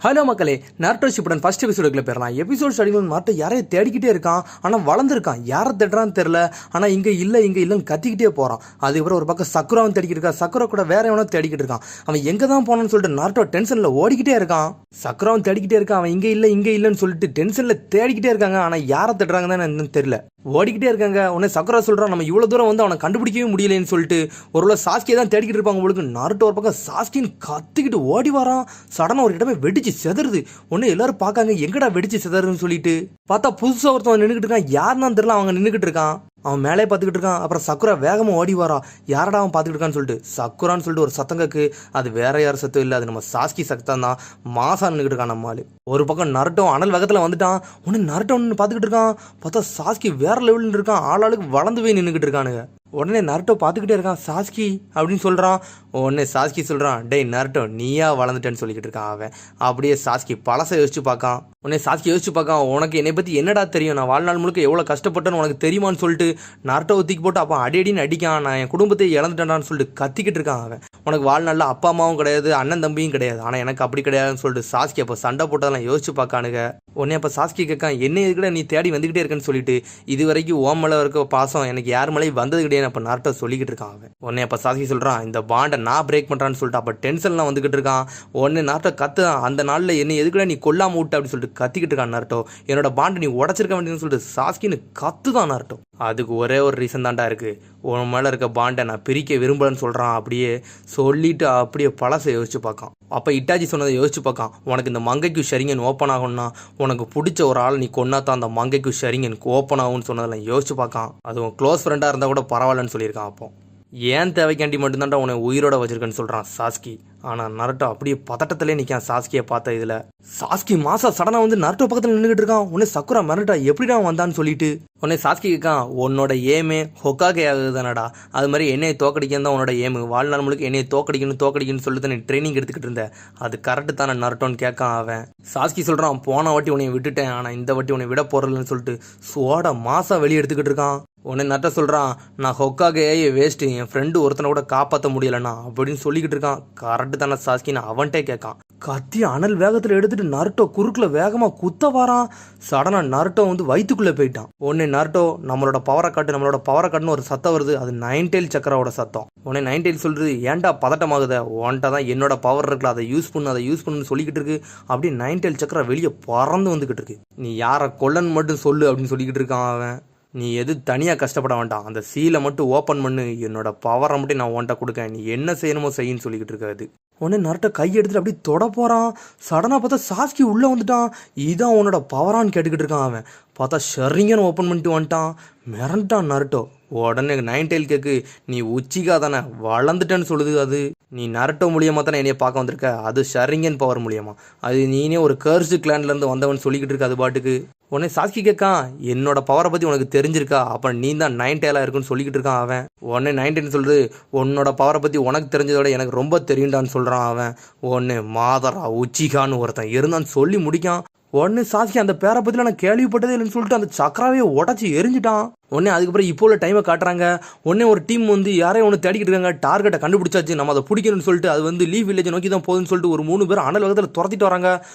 Hello மக்களே, நாருட்டோ Shippuden first எபிசோடுக்குள்ள போயிடலாம். Episode starting நாருட்டோ யாரையும் தேடிக்கிட்டே இருக்கான். ஆனால் வளர்ந்துருக்கான். யாரை தேடுறான்னு தெரில. ஆனால் இங்கே இல்லைன்னு கத்திக்கிட்டே போகிறான். அதுக்கப்புறம் ஒரு பக்கம் சக்குராவும் தேடிக்கிட்டு இருக்கான். சக்குரா கூட வேற எவனோ தேடிக்கிட்டு இருக்கான். அவன் எங்கே தான் போனான்னு சொல்லிட்டு நாருட்டோ டென்ஷனில் ஓடிக்கிட்டே இருக்கான். சக்குராவும் தேடிக்கிட்டே இருக்கான். அவன் இங்கே இல்லைன்னு சொல்லிட்டு டென்ஷனில் தேடிக்கிட்டே இருக்காங்க. ஆனால் யாரை தேடுறாங்க தான் என்னன்னு தெரியல. ஓடிக்கிட்டே இருக்காங்க. உடனே சக்குரா சொல்கிறான், நம்ம இவ்வளோ தூரம் வந்து அவனை கண்டுபிடிக்கவே முடியலன்னு சொல்லிட்டு ஒரு சாஸ்கியை தான் தேடிக்கிட்டு இருப்பாங்க. உங்களுக்கு நாருட்டோ ஒரு பக்கம் சாஸ்கின்னு கத்திக்கிட்டு ஓடி வரான். சடனாக ஒரு இடமே வெடிச்சு செதறுது. ஒன்னு எல்லாரும் பார்க்காங்க, எங்கடா வெடிச்சு செதறுன்னு சொல்லிட்டு பார்த்தா புதுசாக ஒருத்தவன் நின்றுக்கிட்டு இருக்கான். யாருன்னு தெரியல, அவங்க நின்றுக்கிட்டு இருக்கான். அவன் மேலே பார்த்துக்கிட்டு இருக்கான். அப்புறம் சக்குரா வேகமாக ஓடி வரா. யாரடா அவன் பார்த்துக்கிட்டு இருக்கான்னு சொல்லிட்டு சக்குரான்னு சொல்லிட்டு ஒரு சத்தம் கேக்கு. அது வேற யார் சத்தம் இல்லை, அது நம்ம சாஸ்கி சத்தம் தான். மாசா நின்றுக்கிட்டு இருக்கான் நம்மால். ஒரு பக்கம் நருட்டோ அனல் வேகத்தில் வந்துட்டான். ஒன்று நருட்டோ ஒன்று பார்த்துக்கிட்டு இருக்கான். பார்த்தா சாஸ்கி வேற லெவலில் இருக்கான். ஆளாளுக்கு வளர்ந்து போய் நின்றுக்கிட்டு இருக்கானுங்க. உடனே நருட்டோ பார்த்துக்கிட்டே இருக்கான். சாஸ்கி அப்படின்னு சொல்கிறான். உடனே சாஸ்கி சொல்கிறான், டேய் நருட்டோ நீயா வளர்ந்துட்டேன்னு சொல்லிக்கிட்டு இருக்கான் அவன். அப்படியே சாஸ்கி பழசை யோசிச்சு பார்க்கான். உடனே சாஸ்கி யோசிச்சு பார்க்கான், உனக்கு என்னை பற்றி என்னடா தெரியும், நான் வாழ்நாள் முழுக்க எவ்வளோ கஷ்டப்பட்டேன்னு உனக்கு தெரியுமான்னு சொல்லிட்டு நருட்டோவை தூக்கி போட்டு அப்போ அடின்னு அடிக்கான். நான் என் குடும்பத்தை இழந்துட்டேன்டான்னு சொல்லிட்டு கத்திக்கிட்டு இருக்கான் அவன். உனக்கு வாழ்நாளில் அப்பா அம்மாவும் கிடையாது, அண்ணன் தம்பியும் கிடையாது, ஆனால் எனக்கு அப்படி கிடையாதுன்னு சொல்லிட்டு சாஸ்கி அப்போ சண்டை போட்டதெல்லாம் யோசிச்சு பார்க்கானுங்க. உடனே அப்போ சாஸ்கி கேட்கான், என்ன எதுக்கிட்ட நீ தேடி வந்துக்கிட்டே இருக்கேன்னு சொல்லிட்டு, இது வரைக்கும் ஓம் மேலே இருக்க பாசம் எனக்கு யார் மேலேயும் வந்தது கிடையாது அப்போ நருட்டோ சொல்லிக்கிட்டு இருக்கான் அவன். உடனே அப்போ சாஸ்கி சொல்கிறான், இந்த பாண்டை நான் பிரேக் பண்ணுறான்னு சொல்லிட்டு அப்போ டென்ஷன்லாம் வந்துக்கிட்டு இருக்கான். உடனே நருட்டோ கத்துறான், அந்த நாளில் என்ன எதுக்கிட்ட நீ கொல்லாம விட்டு அப்படின்னு சொல்லிட்டு கத்திக்கிட்டு இருக்கான் நருட்டோ. என்னோட பாண்டை நீ உடச்சிருக்க வேண்டியதுன்னு சொல்லிட்டு சாஸ்கின்னு கத்துதான் நருட்டோ. அதுக்கு ஒரே ஒரு ரீசன் தான்டா இருக்குது, உன் மேலே இருக்க பாண்டை நான் பிரிக்க விரும்பலன்னு சொல்கிறான். அப்படியே சொல்லிட்டு அப்படியே பழசை யோசிச்சு பார்க்கான். அப்போ இட்டாச்சி சொன்னதை யோசிச்சு பார்க்கான். உனக்கு இந்த மங்கைக்கு ஷரிங்கன் ஓப்பன் ஆகும்னா உனக்கு பிடிச்ச ஒரு ஆள் நீ கொன்னா தான் அந்த மங்கைக்கு ஷரிங்கன் ஓப்பன் ஆகும்னு சொன்னதெல்லாம் யோசிச்சு பார்க்கான். அது உன் க்ளோஸ் ஃப்ரெண்டாக இருந்தால் கூட பரவாயில்லன்னு சொல்லியிருக்கான். அப்போ ஏன் தேவைக்காண்டி மட்டும்தான்டா உன்னை உயிரோட வச்சிருக்கேன்னு சொல்கிறான் சாஸ்கி. ஆனால் நருட்டோ அப்படியே பதட்டத்திலே நிற்கான் சாஸ்கியை பார்த்த இதில். சாஸ்கி மாசா சடனாக வந்து நருட்டோ பக்கத்தில் நின்றுக்கிட்டு இருக்கான். உடனே சக்குரா மிரட்டா எப்படிடா வந்தான்னு சொல்லிட்டு உடனே சாஸ்கி கேட்கான், உன்னோட ஏமே ஹொக்காகே ஆகுதுதானடா, அது மாதிரி என்னையை தோக்கடிக்கணும் தான் உன்னோட ஏமு, வாழ்நாள் முழுக்க என்னையை தோக்கடிக்கணும்னு சொல்லிட்டு நீ ட்ரைனிங் எடுத்துக்கிட்டு இருந்த, அது கரெக்டு தானே நருட்டோன்னு கேட்கான் அவன். சாஸ்கி சொல்கிறான், போன வாட்டி உன்னை விட்டுட்டேன், ஆனால் இந்த வாட்டி உன்னை விட போறலன்னு சொல்லிட்டு சோட மாசா வெளியே எடுத்துக்கிட்டு இருக்கான். உடனே நருட்டோ சொல்கிறான், நான் ஹொக்காகேயே வேஸ்ட்டு, என் ஃப்ரெண்டு ஒருத்தனை கூட காப்பாற்ற முடியலண்ணா அப்படின்னு சொல்லிக்கிட்டு இருக்கான். கரெக்டு தானே சாஸ்கின்னு அவன்கிட்டே கேட்கான். கத்தி அனல் வேகத்தில் எடுத்துட்டு நருட்டோ குறுக்கில் வேகமாக குத்த வாரான். சடனாக நருட்டோ வந்து வயிற்றுக்குள்ளே போயிட்டான். உடனே நருட்டோ நம்மளோட பவரை காட்டுன்னு ஒரு சத்தம் வருது. அது நைன் டெயில் சக்கராவோட சத்தம். உடனே நைன் டெயில் சொல்றது, ஏன்டா பதட்டமாகுத, உன்ட்ட தான் என்னோட பவர் இருக்குல்ல, அதை யூஸ் பண்ணுன்னு சொல்லிக்கிட்டு இருக்கு. அப்படியே நைன் டெயில் சக்கரா வெளியே பறந்து வந்துக்கிட்டு இருக்கு. நீ யாரை கொல்லன்னு மட்டும் சொல்லு அப்படின்னு சொல்லிக்கிட்டு இருக்கான் அவன். நீ எது தனியாக கஷ்டப்பட வேண்டாம், அந்த சீலை மட்டும் ஓப்பன் பண்ணு, என்னோட பவரை மட்டும் நான் உன்ட்ட கொடுக்கேன், நீ என்ன செய்யணுமோ செய்யின்னு சொல்லிக்கிட்டு இருக்காது. உடனே நருட்டோ கை எடுத்துட்டு அப்படியே தொட போகிறான். சடனாக பார்த்தா சாஸ்கி உள்ளே வந்துட்டான். இதான் உன்னோட பவரான்னு கேட்டுக்கிட்டு இருக்கான் அவன். பார்த்தா ஷரிங்கன்னு ஓப்பன் பண்ணிட்டு வந்துட்டான். மிரண்டான் நருட்டோ. உடனே நைன் டெயில் கேக்கு, நீ உச்சிகா தானே வளர்ந்துட்டேன்னு சொல்லுது. அது நீ நருட்டோ மூலியமாக தானே என்னைய பார்க்க வந்திருக்க, அது ஷரிங்கன் பவர் மூலியமா, அது நீனே ஒரு கர்ஸ்டு கிளான்லேருந்து வந்தவன் சொல்லிக்கிட்டு இருக்க அது பாட்டுக்கு. உடனே சாஸ்கி கேட்கான், என்னோட பவரை பற்றி உனக்கு தெரிஞ்சிருக்கா, அப்போ நீ தான் நைன் டெயிலாக இருக்குன்னு சொல்லிக்கிட்டு இருக்கான் அவன். உடனே நைன் டெயில் சொல்கிறது, உன்னோட பவரை பற்றி உனக்கு தெரிஞ்சதோட எனக்கு ரொம்ப தெரியுண்டான்னு சொல்கிறான் அவன். உடனே மாதரா உச்சிகான்னு ஒருத்தன் இருந்தான்னு சொல்லி முடிக்கான். உடனே சாஸ்கி அந்த பேரை பற்றில நான் கேள்விப்பட்டதே இல்லைன்னு சொல்லிட்டு அந்த சக்கராவே உடச்சி எரிஞ்சிட்டான். உடனே அதுக்கப்புறம் இப்போ உள்ள டைமை காட்டுறாங்க. உடனே ஒரு டீம் வந்து யாரையும் ஒன்று தேடிக்கிட்டு இருக்காங்க. டார்கெட்டை கண்டுபிடிச்சாச்சு, நம்ம அதை பிடிக்கணும்னு சொல்லிட்டு அது வந்து லீவ் வில்லேஜை நோக்கி தான் போகுதுன்னு சொல்லிட்டு ஒரு 3 பேர் அனல் வேகத்தில் துரத்திட்டு வராங்க.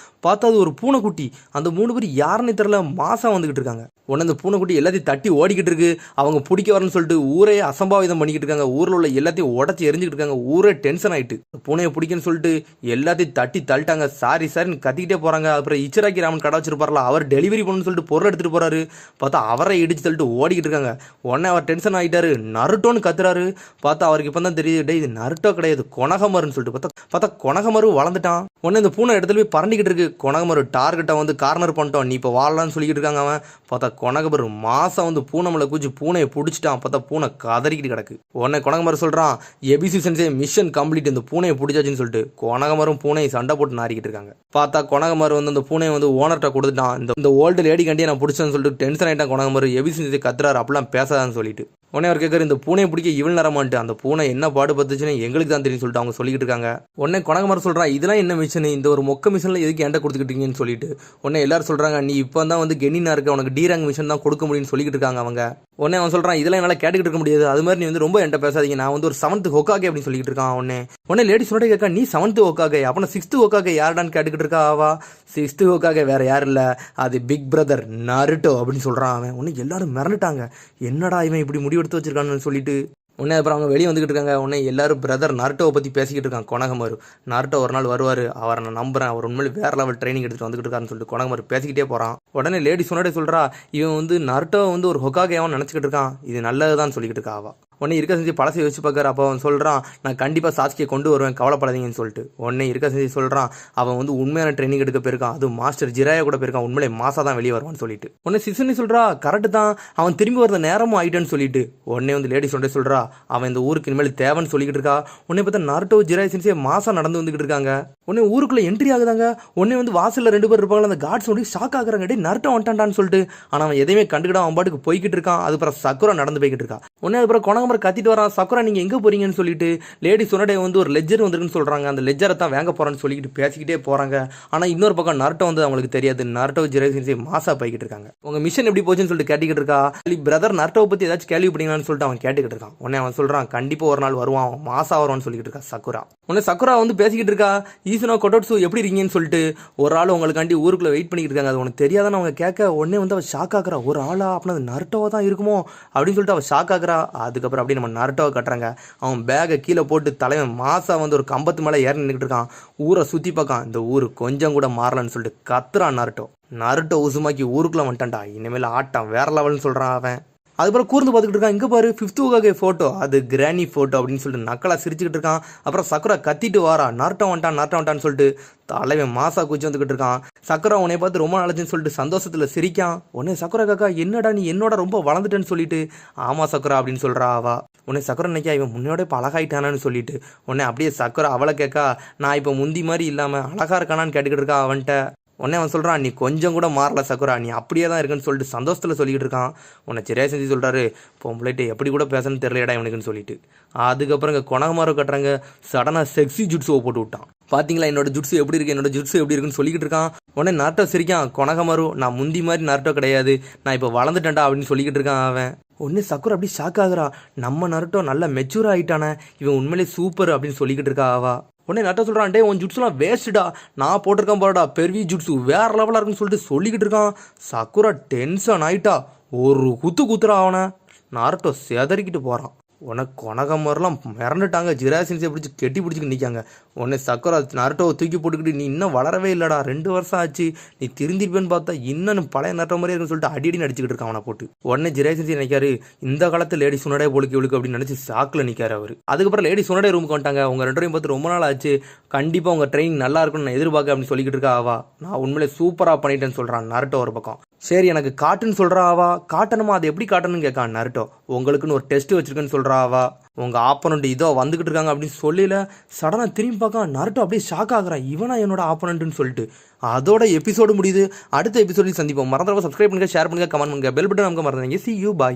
பார்த்தா அது ஒரு பூனைக்குட்டி. அந்த 3 பேர் யாருன்னு தெரியல, மாசா வந்துக்கிட்டு இருக்காங்க. உடனே அந்த பூனைக்குட்டி எல்லாத்தையும் தட்டி ஓடிக்கிட்டு இருக்கு. அவங்க பிடிக்க வரணும்னு சொல்லிட்டு ஊரே அசம்பாவிதம் பண்ணிக்கிட்டு இருக்காங்க. ஊரில் உள்ள எல்லாத்தையும் உடச்சி எரிஞ்சுக்கிட்டு இருக்காங்க. ஊரே டென்ஷன் ஆகிட்டு பூனையை பிடிக்கணும்னு சொல்லிட்டு எல்லாத்தையும் தட்டி தள்ளிட்டாங்க. சாரின்னு கத்திக்கிட்டே போகிறாங்க. அப்புறம் இச்சராக்கி ராமன் கடை வச்சிருப்பார்ல, அவர் டெலிவரி பண்ணணும்னு சொல்லிட்டு பொருள் எடுத்துகிட்டு போகிறாரு. பார்த்தா அவரை இடிச்சு தள்ளிட்டு ஓடிக்கிட்டு இருக்காங்க. உடனே அவர் டென்ஷன் ஆகிட்டாரு. நருட்டோன்னு கத்துறாரு. பார்த்தா அவருக்கு இப்போ தான் தெரியுது, இது நருட்டோ கிடையாது, கொனகமருன்னு சொல்லிட்டு பார்த்தா கொனகமரு வளர்ந்துட்டான். உடனே இந்த பூனை இடத்துல போய் பறந்துக்கிட்டு இருக்கு. கொனகமரு டார்கெட்டை வந்து கார்னர் பண்ணிட்டோம், நீ இப்போ வாழலான்னு சொல்லிக்கிட்டு இருக்காங்க அவன். பார்த்தா கொனகமரு மாசம் வந்து பூனை மேலே குச்சி பூனையை பிடிச்சிட்டான். பார்த்தா பூனை கதறிக்கிட்டு கிடக்கு. உடனே கொனகமரு சொல்கிறான், எபிசி சென்சே மிஷன் கம்ப்ளீட், இந்த பூனையை பிடிச்சாச்சுன்னு சொல்லிட்டு கொனகமரும் பூனையை சண்டை போட்டு நாரிக்கிட்டு இருக்காங்க. பார்த்தா கொனகமரு வந்து அந்த பூனையை வந்து ஓனர்கிட்ட கொடுத்துட்டான். இந்த ஓல்டு லேடி கண்டியை நான் பிடிச்சேன்னு சொல்லிட்டு டென்ஷன் ஆகிட்டான் கொனகமரு. எபிசி சென்சே கத்துறாரு, அப்படிலாம் பேசாதான்னு சொல்லிட்டு. உடனே அவர் கேட்குற இந்த பூனையை பிடிக்க இவள் நேரமான்ட்டு அந்த பூனை என்ன பாடுபட்டுச்சுன்னு எங்களுக்கு தான் தெரியும் சொல்லிட்டு அவங்க சொல்லிட்டு இருக்காங்க. உடனே கொனகமரம் சொல்கிறான் இதெல்லாம் என்ன மிஷின், இந்த ஒரு மொக்க மிஷினில் எதுக்கு என்கிட்ட கொடுத்துக்கிட்டீங்கன்னு சொல்லிட்டு. உடனே எல்லாரும் சொல்கிறாங்க நீ இப்போ தான் வந்து கெனினா இருக்க, உனக்கு டி ரேங்க் மிஷின் தான் கொடுக்க முடியும்னு சொல்லிட்டு இருக்காங்க அவங்க. உடனே அவன் சொல்கிறான் இதெல்லாம் என்னால் கேட்டுக்கிட்டு இருக்க முடியாது, அது மாதிரி நீ வந்து ரொம்ப என்கிட்ட பேசாதீங்க, நான் வந்து ஒரு 7th ஹோக்காகே அப்படின்னு சொல்லிட்டு இருக்கான். உடனே லேடி சொன்னே கேட்கா நீ 7th ஹோக்காகே அப்போ 6th ஹோக்காகே யாருடான்னு கேட்டுக்கிட்டு இருக்கா. ஆவா 6th ஹோக்காகே வேற யாரும் இல்லை, அது பிக் பிரதர் நருட்டோ அப்படின்னு சொல்கிறான் அவன். உடனே எல்லாரும் மிரண்டுட்டாங்க, என்னடா இவன் இப்படி முடிவெடுத்து வச்சிருக்கான்னு சொல்லிட்டு. உடனே அப்புறம் அவங்க வெளியே வந்துகிட்டு இருக்காங்க. உடனே எல்லாரும் பிரதர் நருட்டோவை பற்றி பேசிக்கிட்டு இருக்காங்க. கொனகமரு நருட்டோ ஒரு நாள் வருவார், அவரை நான் நம்புறேன், அவர் உண்மையிலே வேற லெவல் ட்ரைனிங் எடுத்துட்டு வந்துகிட்டு இருக்காருன்னு சொல்லிட்டு கொனகமரு பேசிக்கிட்டே போகிறான். உடனே லேடி சொன்னடே சொல்கிறா இவன் வந்து நருட்டோவை வந்து ஒரு ஹொக்காகேவான்னு நினச்சிக்கிட்டு இருக்கான், இது நல்லதுதான் சொல்லிக்கிட்டு இருக்கா அவள். உடனே இருக்க செஞ்சு பழசை வச்சு பார்க்குற. அப்போ அவன் சொல்கிறான் நான் கண்டிப்பாக சாஸ்கியை கொண்டு வருவேன் கவலைப்படாதீங்கன்னு சொல்லிட்டு. உடனே இருக்க செஞ்சு சொல்கிறான் அவன் வந்து உண்மையான ட்ரைனிங் எடுக்க போயிருக்கான், அது மாஸ்டர் ஜிராயா கூட போயிருக்கான், உண்மையிலே மாசா தான் வெளியே வருவான்னு சொல்லிட்டு. உடனே சிசுனி சொல்கிறா கரெக்டு தான், அவன் திரும்பி வரத நேரமும் ஆயிட்டேன்னு சொல்லிட்டு. உடனே வந்து லேடி சொன்னே சொல்கிறா அவன் இந்த ஊருக்கு இனிமேல் தேவைன்னு சொல்லிக்கிட்டு இருக்கா. உடனே பார்த்தா நருட்டோ ஜிராயா சென்சே மாசா நடந்து வந்துகிட்டு இருக்காங்க. உடனே ஊருக்குள்ளே என்ட்ரி ஆகுதாங்க. உடனே வந்து வாசலில் 2 பேர் இருப்பாங்க, அந்த கார்ட்ஸ் வந்து ஷாக் ஆகுறாங்க, டே நருட்டோ வந்துட்டான்னு சொல்லிட்டு. ஆனால் அவன் எதையுமே கண்டுக்கிட அவன் பாட்டுக்கு போய்கிட்டு இருக்கான். அதுக்கப்புறம் சக்குரா நடந்து போய்கிட்டு இருக்கான். உடனே அதுக்கப்புறம் கொனகமரம் கத்திட்டு வரான் சக்குரா நீங்க எங்க போறீங்கன்னு சொல்லிட்டு. லேடி சொன்னடே வந்து ஒரு லெஜர் வந்திருக்குன்னு சொல்றாங்க, அந்த லெஜரை தான் வாங்க போறான்னு சொல்லிட்டு பேசிக்கிட்டே போறாங்க. ஆனா இன்னொரு பக்கம் நருட்டோ வந்து அவங்களுக்கு தெரியாது, நருட்டோ ஜிராயா மாசா போய்கிட்டு இருக்காங்க. உங்க மிஷன் எப்படி போச்சுன்னு சொல்லிட்டு கேட்டுக்கிட்டு இருக்கா. பிரதர் நருட்டோவை பத்தி ஏதாச்சும் கேள்வி பண்ணீங்கன்னு சொல்லிட்டு அவன் கேட்டுக்கிட்டு இருக்கான். உடனே அவன் சொல்றான் கண்டிப்பா ஒரு நாள் வருவான், மாசா வருவான்னு சொல்லிட்டு இருக்கா சக்குரா. உடனே சக்குரா வந்து பேசிக்கிட்டு இருக்கா ஈசுனோ கொட்டோட்சு எப்படி இருக்கீங்கன்னு சொல்லிட்டு. ஒரு ஆள் உங்களுக்காண்டி ஊருக்குள்ள வெயிட் பண்ணிக்கிட்டு இருக்காங்க, அது உனக்கு தெரியாதான்னு அவங்க கேட்க. உடனே வந்து அவள் ஷாக் ஆகுறா, ஒரு ஆளா அப்படின்னா அது நருட்டோவா தான் இருக்குமோ அப்படின்னு சொல்லிட்டு அவள் ஷாக் ஆகுறா. அதுக்கப்புறம் அப்படி நம்ம நருட்டோவை கட்டுறாங்க. அவன் பேகை கீழே போட்டு தலைவன் மாசா வந்து ஒரு கம்பத்து மேலே ஏறி நின்றுட்டு இருக்கான். ஊரை சுற்றி பார்க்கான், இந்த ஊர் கொஞ்சம் கூட மாறலன்னு சொல்லிட்டு கத்துறான் நருட்டோ. நருட்டோ உசுமாக்கி ஊருக்குள்ள வந்துட்டான்டா, இனிமேல் ஆட்டம் வேற லெவல்னு சொல்கிறான் அவன். அதுக்கப்புறம் கூர்ந்து பார்த்துக்கிட்டு இருக்கான். இங்கே பாரு 5th ஹோக்காகே ஃபோட்டோ, அது கிரானி ஃபோட்டோ அப்படின்னு சொல்லிட்டு நக்கலாக சிரிச்சுக்கிட்டு இருக்கான். அப்புறம் சக்குரா கத்திட்டு வாரா நருட்டோ வந்துட்டான்னு சொல்லிட்டு தலைவன் மாசா குச்சி வந்துக்கிட்டு இருக்கான். சக்குரா உன்னை பார்த்து ரொம்ப நாளைச்சுன்னு சொல்லிட்டு சந்தோஷத்தில் சிரிக்கான். உடனே சக்குரா காக்கா என்னடா நீ என்னோட ரொம்ப வளர்ந்துட்டேன்னு சொல்லிட்டு. ஆமா சக்குரா அப்படின்னு சொல்கிறா அவா. உடனே சக்குரா நினைக்கா இவன் முன்னோட இப்போ அழகாயிட்டானான்னு சொல்லிட்டு. உடனே அப்படியே சக்குரா அவளை கேட்கா நான் இப்போ முந்தி மாதிரி இல்லாமல் அழகா இருக்கானான்னு கேட்டுக்கிட்டு இருக்கா அவன்கிட்ட. உடனே அவன் சொல்கிறான் நீ கொஞ்சம் கூட மாறல சக்குரா, நீ அப்படியே தான் இருக்குன்னு சொல்லிட்டு சந்தோஷத்தில் சொல்லிக்கிட்டு இருக்கான். உன்னை ஜிராயா செஞ்சு சொல்கிறாரு பொம்பளைட்டு எப்படி கூட பேசணும்னு தெரியலடா இவனுக்குன்னு சொல்லிட்டு. அதுக்கப்புறம் இங்கே கொனகமரம் கட்டுறாங்க. சடனாக செக்ஸி ஜுட்ஸுவை போட்டு விட்டான். பார்த்தீங்களா என்னோட ஜுட்ஸு எப்படி இருக்கு, என்னோட ஜுட்ஸு எப்படி இருக்குன்னு சொல்லிக்கிட்டு இருக்கான். உடனே நருட்டோ சிரிக்கான். கொனகமரு நான் முந்தி மாதிரி நருட்டோ கிடையாது, நான் இப்போ வளர்ந்துட்டேன்டா அப்படின்னு சொல்லிக்கிட்டு இருக்கான் அவன். ஒன்று சக்குரா அப்படி ஷாக் ஆகுறா, நம்ம நருட்டோ நல்லா மெச்சூர் ஆகிட்டானே, இவன் உண்மையிலே சூப்பர் அப்படின்னு சொல்லிக்கிட்டு இருக்கா அவா. உடனே நருட்டோ சொல்கிறான் டே உன் ஜுட்ஸ்லாம் வேஸ்ட்டுடா, நான் போட்டிருக்கேன் பாருடா பெர்வி ஜுட்ஸு வேற லெவலாக இருக்குன்னு சொல்லிட்டு சொல்லிக்கிட்டு இருக்கான். சக்குரா டென்ஷன் ஆயிட்டா, ஒரு குத்துறா அவனை. நருட்டோ செதறிக்கிட்டு போகிறான். உனக்கு கொனகமரெலாம் மிரண்டுட்டாங்க, ஜிராயா சென்சை பிடிச்சி கெட்டி பிடிச்சிக்கிட்டு நிற்காங்க. உடனே சக்குரா நருட்டோவை தூக்கி போட்டுக்கிட்டு நீ இன்னும் வளரவே இல்லைடா, 2 வருஷம் ஆச்சு, நீ திருந்திருப்பேன்னு பார்த்தா இன்னும் பழைய நருட்டோ மாதிரியே இருக்குன்னு சொல்லிட்டு அடி நடிச்சுக்கிட்டு இருக்கான் அவனை போட்டு. உடனே ஜிராயா சென்சை நினைக்காரு இந்த காலத்து லேடி சுனடே போலுக்கு இவளுக்கு அப்படின்னு நினச்சி சாக்கில் நிற்காரு அவர். அதுக்கப்புறம் லேடி சுனடே ரூமுக்கு வந்துட்டாங்க. உங்கள் 2 பேரையும் பார்த்து ரொம்ப நாள் ஆச்சு, கண்டிப்பாக உங்கள் ட்ரைனிங் நல்லா இருக்குன்னு நான் எதிர்பார்க்க அப்படின்னு சொல்லிக்கிட்டு இருக்கா ஆவா. நான் உண்மையிலே சூப்பராக பண்ணிட்டேன்னு சொல்கிறான் நருட்டோ ஒரு பக்கம். சரி எனக்கு காட்டுன்னு சொல்கிறா ஆவா. காட்டணுமா, அது எப்படி காட்டணும்னு கேட்கான் நருட்டோ. உங்களுக்குன்னு ஒரு டெஸ்ட் வச்சிருக்கேன்னு சொல்கிறா ஆவா. உங்கள் ஆப்போனண்ட் இதோ வந்துக்கிட்டு இருக்காங்க அப்படின்னு சொல்லல. சடனாக திரும்பி பார்க்க நருட்டோ அப்படியே ஷாக் ஆகுறான், இவனா என்னோட ஆப்போனண்ட்டுன்னு சொல்லிட்டு. அதோட எபிசோடு முடியுது. அடுத்த எபிசோடில் சந்திப்போம். மறந்துடாம சப்ஸ்கிரைப் பண்ணுங்க, ஷேர் பண்ணுங்க, கமெண்ட் பண்ணுங்க, பெல் பட்டன் நமக்கு மறந்துடுங்க. See you, bye.